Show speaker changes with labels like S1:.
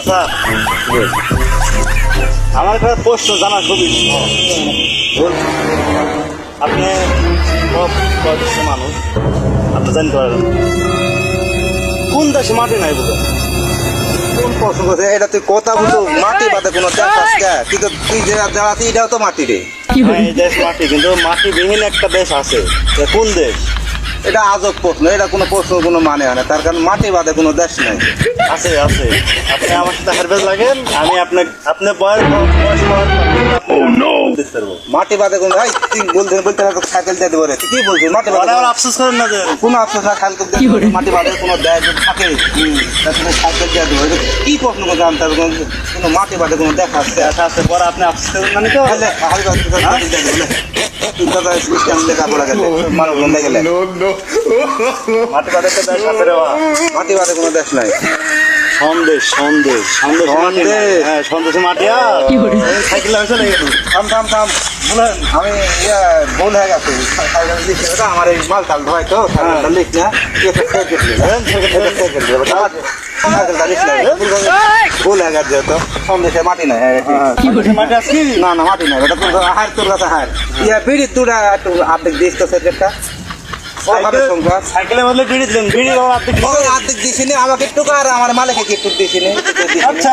S1: Sir আমার একটা প্রশ্ন জানা খুবই আপনি বয়স্ক মানুষ আপনি জানতে পারবেন কোন দেশে মাটি নাই বুঝলেন?
S2: কোন প্রশ্ন করছে এটা? তুই কথা বলতো মাটি বাদে কোনো দেশ আছে? কিন্তু তুই যে যা আছে এটাও তো মাটি রে।
S1: হ্যাঁ, এই দেশ মাটি, কিন্তু মাটিবিহীন একটা দেশ আছে। তা কোন দেশ?
S2: এটা আজব প্রশ্ন, এটা কোনো প্রশ্ন কোনো মানে হয় না, তার কারণ মাটি বাদে কোনো দেশ নাই।
S1: আছে আছে, আপনি আমার সাথে হারবেজ লাগেন, আমি আপনি বয়স দিতে পারবো।
S2: মাটি বাদে কোনো ভাই তুই বলতে বলতে সাইকেল দিয়ে দেবো রে, তুই কি বলছিস? মাটি বাদে
S1: আবার আফসোস করেন না যে
S2: কোনো আফসোস না, সাইকেল মাটি বাদে কোনো দেশ যদি থাকে তাহলে সাইকেল দিয়ে দেবো। এটা কি প্রশ্ন করে জানতে হবে? কোনো মাটি বাদে কোনো দেখা আসছে?
S1: আচ্ছা আছে, পরে আপনি আফসোস করেন না তো।
S2: তাহলে হালকা সাইকেল দিয়ে দেবো। তুই কথা সিস্টেম লেখা পড়া গেলে মানুষ বন্ধে গেলে
S1: মাটি বাদে একটা দেশ আছে রে বাবা।
S2: মাটি বাদে কোনো দেশ নাই।
S1: সন্দেশ সন্দেশ সন্দেশ মাটি না।
S2: সন্দেশ।
S1: হ্যাঁ, সন্দেশে মাটি সাইকেল লাগে চলে গেল।
S2: থাম থাম থাম, বলেন আমি ভুল হয়ে গেছে। সাইকেল লিখে ওটা আমার এই মাল টাল ধোয় তো, সাইকেলটা লিখ না, সাইকেলটা লিখ না, ভুল হয়ে গেছে তো। সন্দেশে মাটি নাই।
S1: সন্দেশে মাটি আছে কি?
S2: না না মাটি নাই, ওটা তোর হার, তোর কাছে হার। বিড়ি তুরা একটু আর্ধেক দিস তো সেটা সংখ্যা
S1: সাইকেলের বদলে বিড়ি দিলেন, বিড়ি বাবা আপনি
S2: আর্ধেক দিছিনি আমাকে একটু, আর আমার মালিক একটু দিছিনি।
S1: আচ্ছা